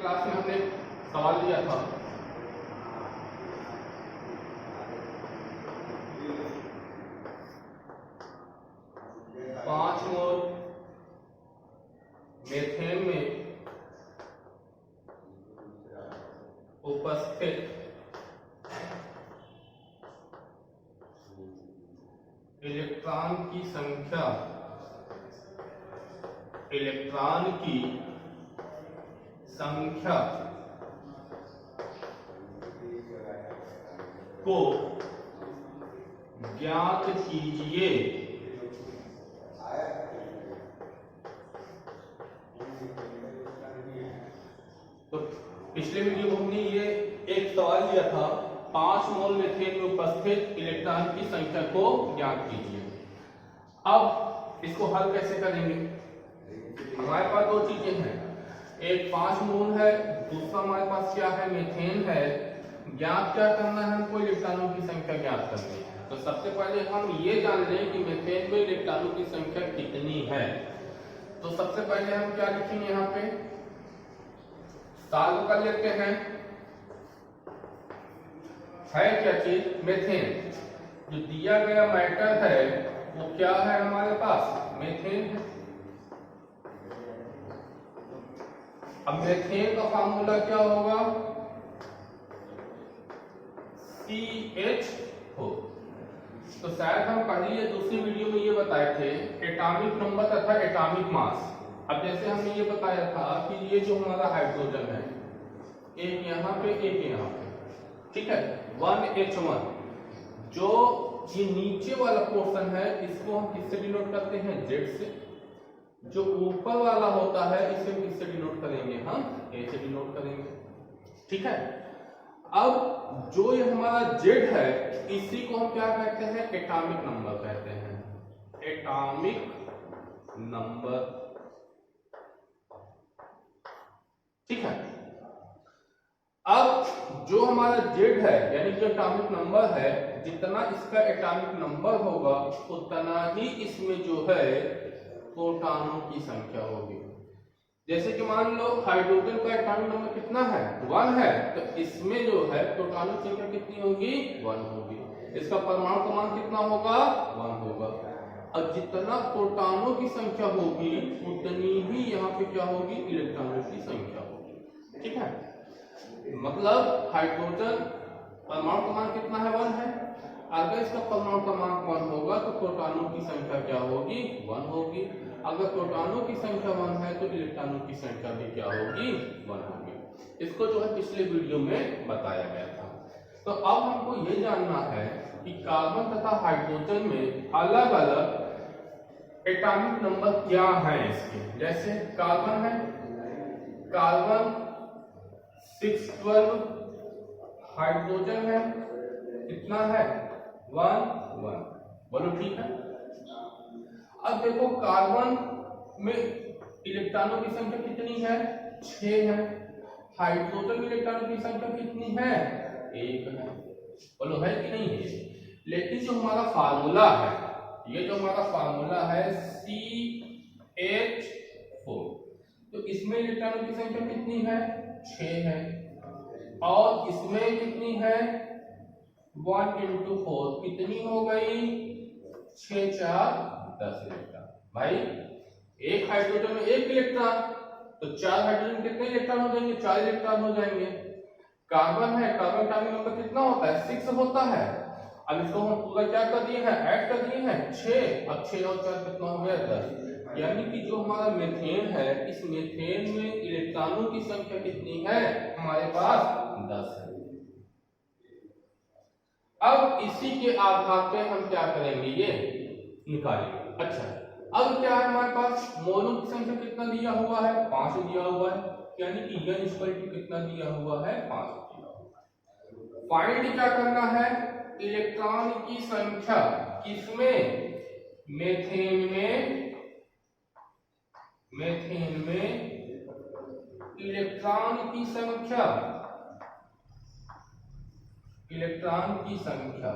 Class में हमने सवाल दिया था, पांच मोल मेथेन में उपस्थित इलेक्ट्रॉन की संख्या को ज्ञात कीजिए। तो पिछले वीडियो में हमने ये एक सवाल दिया था, 5 मोल मीथेन में उपस्थित इलेक्ट्रॉन की संख्या को ज्ञात कीजिए। अब इसको हल कैसे करेंगे? हमारे पास दो चीजें हैं, एक 5 मोल है, दूसरा हमारे पास क्या है, मीथेन है। ज्ञात क्या करना है हमको? इलेक्ट्रॉनों की संख्या ज्ञात करनी है। तो सबसे पहले हम ये जान लें कि मीथेन में इलेक्ट्रॉनों की संख्या कितनी है। तो सबसे पहले हम क्या लिखेंगे, यहाँ पे सॉल्व कर लेते हैं। है क्या चीज? मीथेन। जो दिया गया मैटर है वो क्या है हमारे पास? मीथेन है। अब मीथेन का फार्मूला क्या होगा? CH4। तो शायद हम पहली या दूसरी वीडियो में ये बताए थे एटॉमिक नंबर तथा एटॉमिक मास। अब जैसे हमने ये बताया था कि ये जो हमारा हाइड्रोजन है, एक यहाँ पे एक यहाँ पे, ठीक है, 1H1। जो ये नीचे वाला पोर्शन है इसको हम किससे डिनोट करते हैं? Z से। जो ऊपर वाला होता है इसे हम किससे डिनोट करेंगे? हम A से डिनोट करेंगे, ठीक है। अब जो ये हमारा Z है इसी को हम क्या कहते हैं? एटॉमिक नंबर कहते हैं। एटॉमिक नंबर, ठीक है। अब जो हमारा Z है यानी जो एटॉमिक नंबर है, जितना इसका एटॉमिक नंबर होगा उतना ही इसमें जो है प्रोटॉनों की संख्या होगी। जैसे कि मान लो हाइड्रोजन का एटॉमिक नंबर कितना है? 1 है, तो इसमें जो है प्रोटॉनों की संख्या कितनी होगी? 1 होगी। इसका परमाणु क्रमांक कितना होगा? 1 होगा। अब जितना प्रोटॉनों की संख्या होगी उतनी ही यहाँ पे क्या होगी? इलेक्ट्रॉनों की संख्या होगी, ठीक है। मतलब हाइड्रोजन परमाणु क्रमांक कितना है? 1 है। अगर इसका परमाणु क्रमांक 1 होगा तो प्रोटॉनों की संख्या क्या होगी? 1 होगी। अगर प्रोटॉनों की संख्या 1 है तो इलेक्ट्रॉनों की संख्या भी क्या होगी? 1 होगी। इसको जो है पिछले वीडियो में बताया गया था। तो अब हमको ये जानना है कि कार्बन तथा हाइड्रोजन में अलग अलग एटॉमिक नंबर क्या है इसके। जैसे कार्बन है, कार्बन 612, हाइड्रोजन है कितना है? 1 1। बोलो ठीक है। अब देखो कार्बन में इलेक्ट्रॉनों की संख्या कितनी है? 6 है। हाइड्रोजन में इलेक्ट्रॉनों की संख्या कितनी है? 1 है। बोलो है कि नहीं है? लेकिन जो हमारा फार्मूला है, ये जो हमारा फार्मूला है CH4, तो इसमें इलेक्ट्रॉनों की संख्या कितनी है? 6 है। और इसमें कितनी है? 1 into 4 कितनी हो गई? 6 4 10 इलेक्ट्रॉन। भाई एक हाइड्रोजन में 1 इलेक्ट्रॉन, तो 4 हाइड्रोजन कितने इलेक्ट्रॉन हो जाएंगे? 4 इलेक्ट्रॉन हो जाएंगे। कार्बन है, कार्बन एटॉमिक नंबर कितना होता है? 6 होता है। अब इसको हम पूरा क्या कर दिए हैं? ऐड कर दिए हैं 6। अब 6 और 4 कितना हो गया? 10। यानी कि जो हमारा मीथेन है, इस मीथेन में इलेक्ट्रॉनों की संख्या कितनी है हमारे पास? 10 है। अब इसी के आधार पे हम क्या करेंगे? ये निकालेंगे। अच्छा, अब क्या है हमारे पास? मोलों की संख्या कितना दिया हुआ है? 5 दिया हुआ है। यानी कि n इक्वल टू कितना दिया हुआ है? 5 दिया हुआ है। फाइंड क्या करना है? इलेक्ट्रॉन की संख्या किसमें? मीथेन में। मीथेन में इलेक्ट्रॉन की संख्या, इलेक्ट्रॉन की संख्या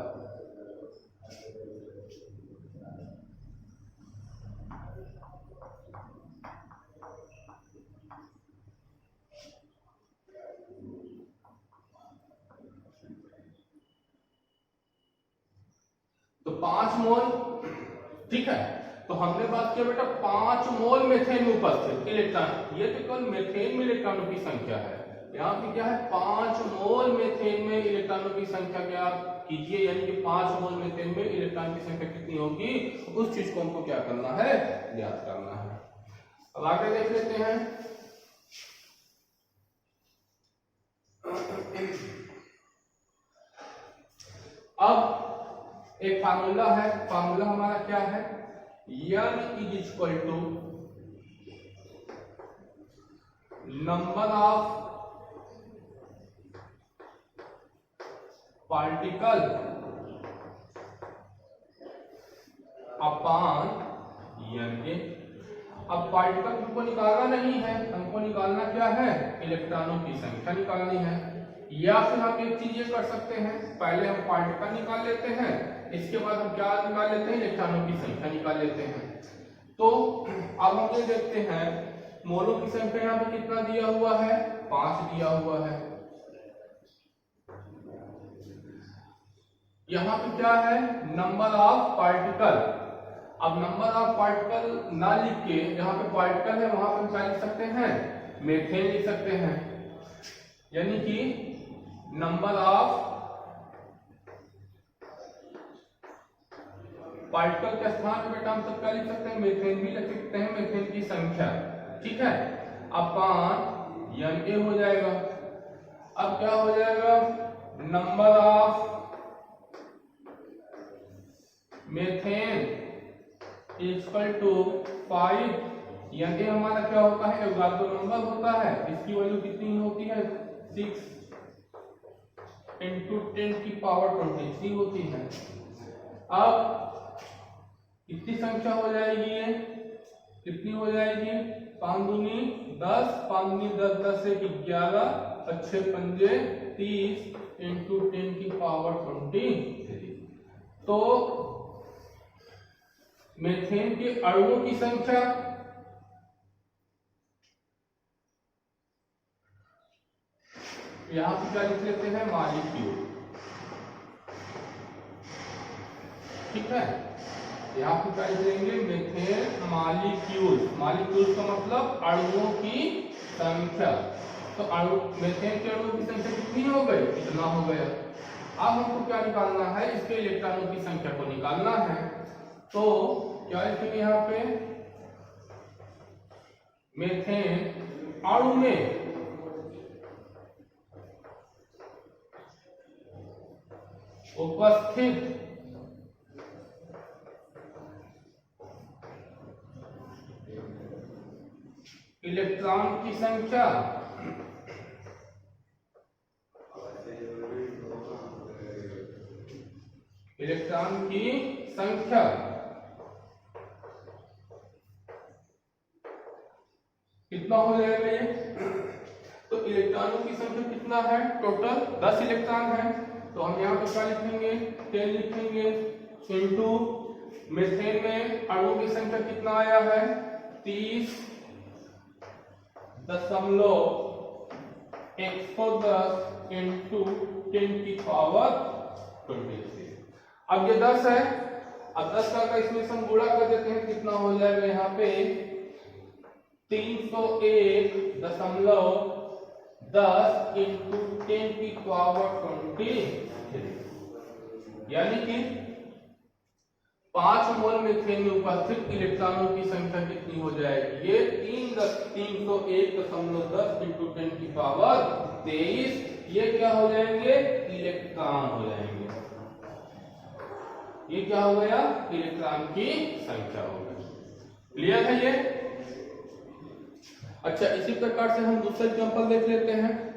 5 मोल, ठीक है। तो हमने बात किया बेटा 5 मोल मेथेन में उपस्थित इलेक्ट्रॉन, ये तो केवल मेथेन में इलेक्ट्रॉनों की संख्या है। यहाँ पे क्या है 5 मोल मेथेन में इलेक्ट्रॉनों की संख्या क्या कीजिए, यानी कि 5 मोल मेथेन में इलेक्ट्रॉन की संख्या कितनी होगी, उस चीज को हमको क्या करना है, ज्ञात करना है। अब आगे देख लेते हैं। अब एक फार्मूला है, फार्मूला हमारा क्या है, N is equal to number of particle upon N A. अब पार्टिकल हमको निकालना नहीं है, हमको निकालना क्या है, इलेक्ट्रॉनों की संख्या निकालनी है। या फिर हम एक चीज ये कर सकते हैं, पहले हम पार्टिकल निकाल लेते हैं, इसके बाद हम क्या निकाल लेते हैं, इलेक्ट्रॉनों की संख्या निकाल लेते हैं। तो अब हम ये देखते हैं मोलों की संख्या यहाँ पे कितना दिया हुआ है, 5 दिया हुआ है। यहाँ पे क्या है, नंबर ऑफ पार्टिकल। अब नंबर ऑफ पार्टिकल ना लिख के जहां पे पार्टिकल है वहां पे क्या लिख सकते हैं, मेथेन लिख सकते हैं, यानी कि नंबर ऑफ पार्टिकल के स्थान पे बेटा हम सब क्या लिख सकते हैं, मेथेन भी लिख सकते हैं, मेथेन की संख्या, ठीक है। अपॉन N हो जाएगा। अब क्या हो जाएगा, number of methane equal to 5, यानी हमारा क्या होता है, एवोगाड्रो नंबर होता है, इसकी वैल्यू कितनी होती है, 6 इंटू 10 की पावर 23 होती है। अब कितनी संख्या हो जाएगी, ये कितनी हो जाएगी, 5 दूनी 10, 5 दूनी 10, 10 से 11, अच्छे पंजे 30 इंटू 10 की पावर 23। तो मेथेन के अणुओं की संख्या यहां पे क्या लिख लेते हैं, मॉलिक्यूल, ठीक है। यहां पे क्या लिख लेंगे, मेथेन मॉलिक्यूल। मॉलिक्यूल का मतलब अणुओं की संख्या। तो अणु, मेथेन के अणुओं की संख्या कितनी हो गई, इतना हो गया। अब हमको क्या निकालना है, इसके इलेक्ट्रॉनों की संख्या को निकालना है। तो क्या लिखेंगे यहाँ पे, मेथेन अणु में उपस्थित इलेक्ट्रॉन की संख्या कितना हो जाएगा ये, तो इलेक्ट्रॉनों की संख्या कितना है, टोटल 10 इलेक्ट्रॉन है। तो हम यहाँ पे क्या लिखेंगे, 10 लिखेंगे इंटू मेथेन में अणुओं की संख्या कितना आया है, 30.110 इंटू 10 की पावर 23। अब ये 10 है, अब 10 का इसमें से हम गुणा कर देते हैं, कितना हो जाएगा यहाँ पे 301.10 इंटू 10 की पावर 23, यानी कि 5 मोल मेथेन में उपस्थित इलेक्ट्रॉनों की संख्या कितनी हो जाएगी, ये 301.10 इंटू 10 की पावर 23, ये क्या हो जाएंगे, इलेक्ट्रॉन हो जाएंगे। ये क्या हो गया, इलेक्ट्रॉन की संख्या हो गई। क्लियर है ये। अच्छा, इसी प्रकार से हम दूसरा एग्जांपल देख लेते हैं।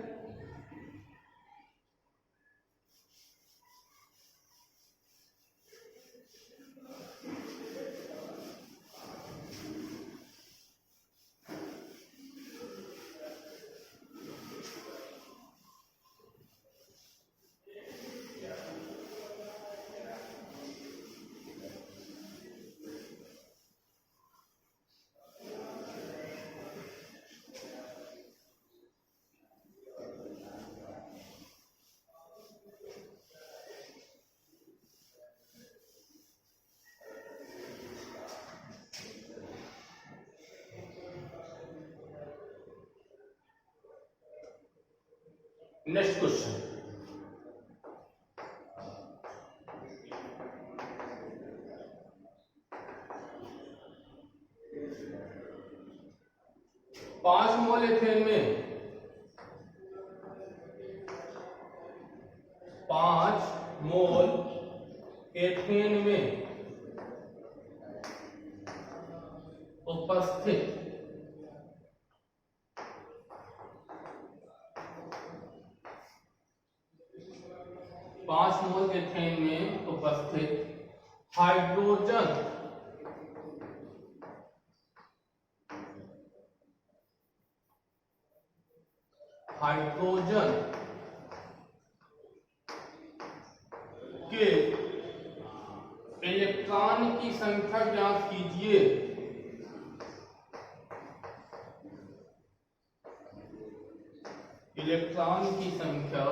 नेक्स्ट क्वेश्चन, पांच मोल एथेन में 5 मोल एथेन में उपस्थित 5 मोल एथेन में उपस्थित हाइड्रोजन के इलेक्ट्रॉन की संख्या ज्ञात कीजिए। इलेक्ट्रॉन की संख्या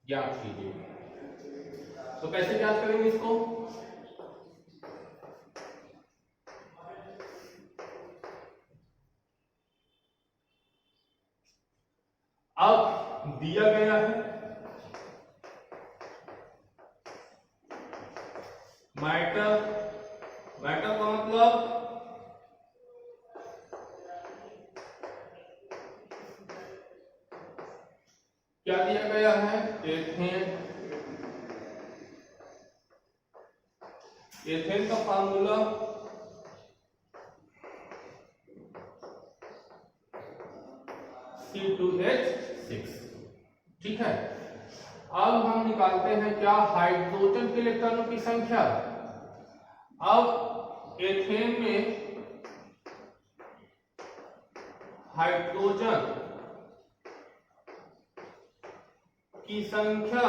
ज्ञात कीजिए। तो कैसे ज्ञात करेंगे इसको? अब दिया गया है मैटर का मतलब क्या दिया गया है? एथेन का फार्मूला C2H6। ठीक है, अब हम निकालते हैं क्या? हाइड्रोजन के इलेक्ट्रॉनों की संख्या। अब एथेन में हाइड्रोजन की संख्या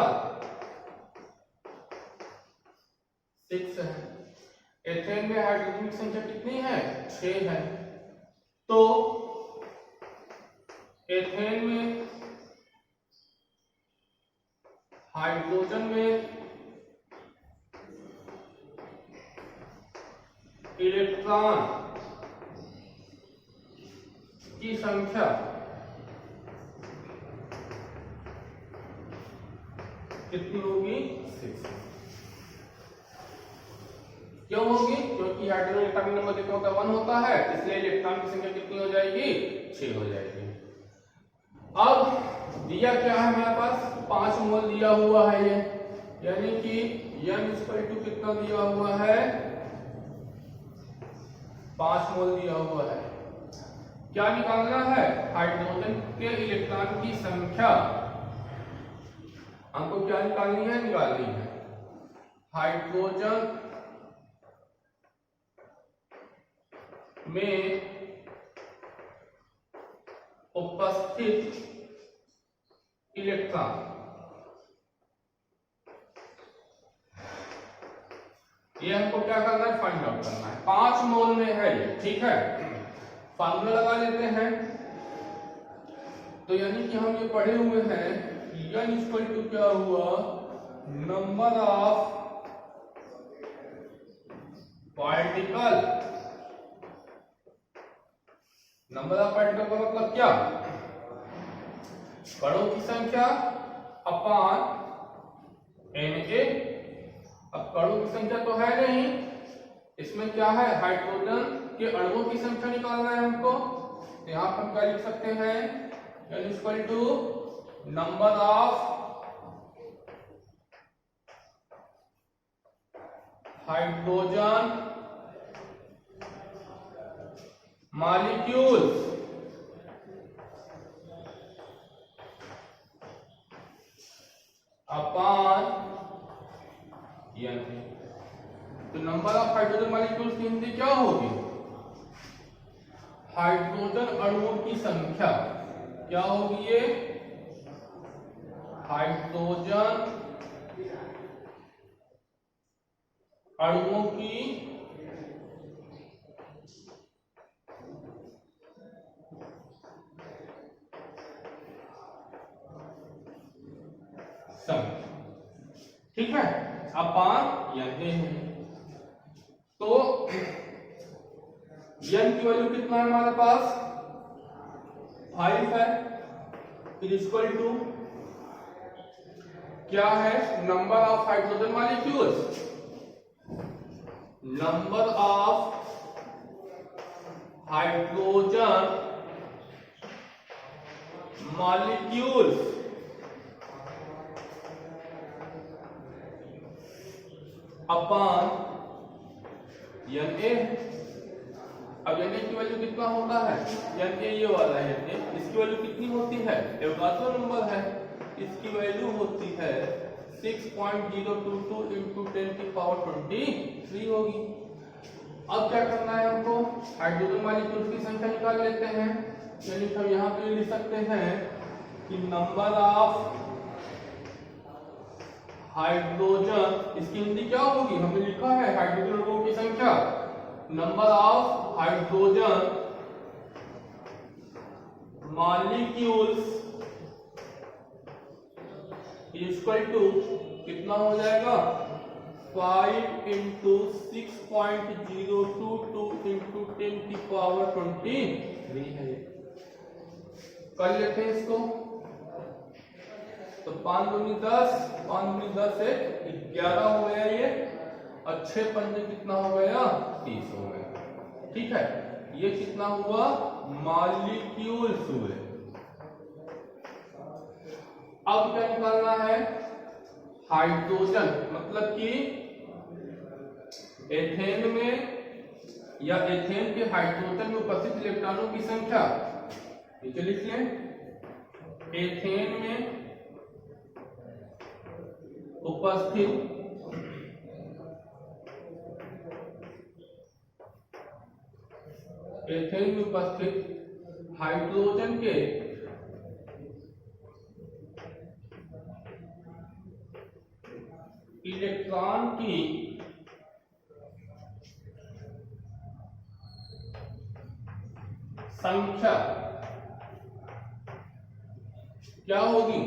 6 है। एथेन में हाइड्रोजन की संख्या कितनी है? 6 है। तो एथेन में हाइड्रोजन में इलेक्ट्रॉन की संख्या कितनी होगी? 6। क्यों होगी? क्योंकि हाइड्रोजन एटॉमिक नंबर कितना होता है? 1 होता है, इसलिए इलेक्ट्रॉन की संख्या कितनी हो जाएगी? 6 हो जाएगी। अब दिया क्या है हमारे पास? 5 मोल दिया हुआ है ये, यानी कि n कितना दिया हुआ है? 5 मोल दिया हुआ है। क्या निकालना है? हाइड्रोजन के इलेक्ट्रॉन की संख्या हमको क्या निकालनी है? निकालनी है हाइड्रोजन में उपस्थित इलेक्ट्रॉन। ये हमको क्या करना है? फाइंड आउट करना है। 5 मोल में है ये। ठीक है, फार्मूला लगा लेते हैं। तो यानी कि हम ये पढ़े हुए हैं n इक्वल टू क्या हुआ? Number of particle. Number of particle का मतलब क्या? कणों की संख्या अपॉन Na। अब कणों की संख्या तो है नहीं, इसमें क्या है? हाइड्रोजन के अणुओं की संख्या निकालना है हमको। यहां पर क्या लिख सकते हैं? n equal to number of hydrogen molecules upon n। तो नंबर ऑफ हाइड्रोजन मॉलिक्यूल्स की हिंदी क्या होगी? हाइड्रोजन अणुओं की संख्या। क्या होगी ये? हाइड्रोजन अणुओं की संख्या। ठीक है, अपॉन n। n की वैल्यू कितना है हमारे पास 5 है, इज इक्वल टू क्या है number of hydrogen molecules, number of hydrogen molecules upon Na। अब Na की वैल्यू कितना होता है, Na ये वाला है Na, इसकी वैल्यू कितनी होती है, एवोगाड्रो नंबर है, इसकी वैल्यू होती है 6.022 इंटू 10 की पावर 23 होगी। अब क्या करना है हमको, हाइड्रोजन मॉलिक्यूल्स की संख्या निकाल लेते हैं। यानी हम यहाँ पे लिख सकते हैं कि नंबर ऑफ हाइड्रोजन, इसकी हिंदी क्या होगी, हमने लिखा है हाइड्रोजन की संख्या, number of hydrogen molecules equal to कितना हो जाएगा 5 इंटू 6.022 इंटू 10 की पावर 23 है। कर लेते हैं इसको, तो 5 दूनी 10, 5 दूनी 10 से 11 हो गया ये, और 6 पंजे कितना हो गया 30 हो गया। ठीक है, ये कितना हुआ मॉलिक्यूल्स हुए। अब क्या निकालना है हाइड्रोजन, मतलब कि एथेन में या एथेन के हाइड्रोजन में उपस्थित इलेक्ट्रॉनों की संख्या, नीचे लिख लें, एथेन में उपस्थित एथेन में उपस्थित हाइड्रोजन के इलेक्ट्रॉन की संख्या क्या होगी।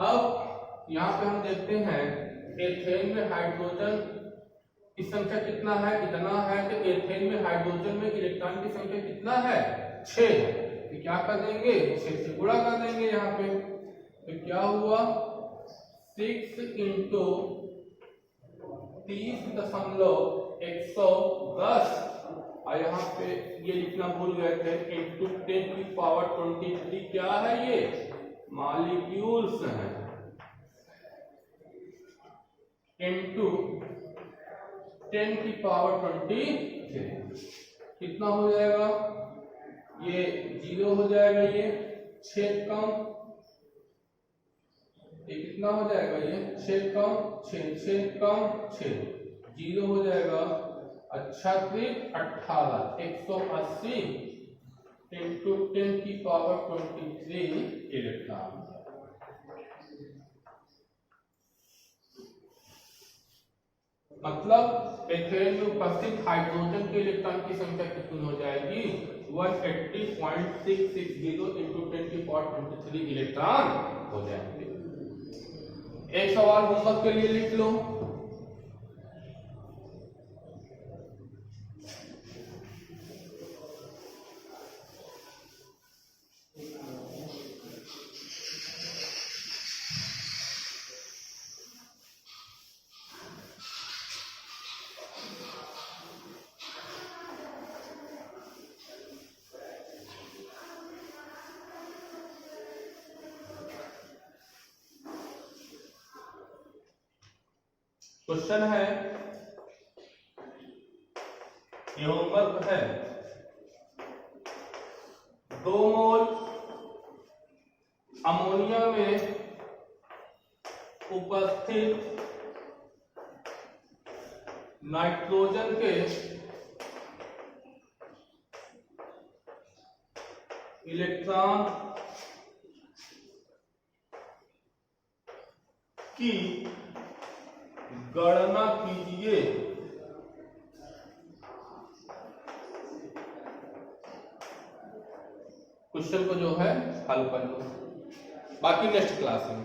अब यहां पे हम देखते हैं एथेन में हाइड्रोजन की संख्या कितना है, इतना है कि एथेन में हाइड्रोजन में इलेक्ट्रॉन की संख्या कितना है 6 है, तो क्या कर देंगे 6 से गुणा कर देंगे यहाँ पे, तो क्या हुआ 6 इंटू 30.110, और यहाँ पे ये लिखना भूल गए थे इंटू 10 की पावर 23, क्या है ये मॉलिक्यूल्स हैं, इंटू 10 की पावर 23 कितना हो जाएगा, ये 0 हो जाएगा, ये 6 कम, ये कितना हो जाएगा, ये 6 कम 6 कम 6 0 हो जाएगा, अच्छा 18 180 इंटू 10 की पावर 23 इलेक्ट्रॉन। मतलब एथेन में उपस्थित हाइड्रोजन के इलेक्ट्रॉन की संख्या कितनी हो जाएगी 180.660 इंटू 10 की पावर 23 इलेक्ट्रॉन हो जाएंगे। एक सवाल होमवर्क के लिए लिख लो, क्वेश्चन है, ये होमवर्क है, 2 मोल अमोनिया में उपस्थित नाइट्रोजन के इलेक्ट्रॉन की गणना कीजिए। क्वेश्चन को जो है हल कर लो, बाकी नेक्स्ट क्लास में।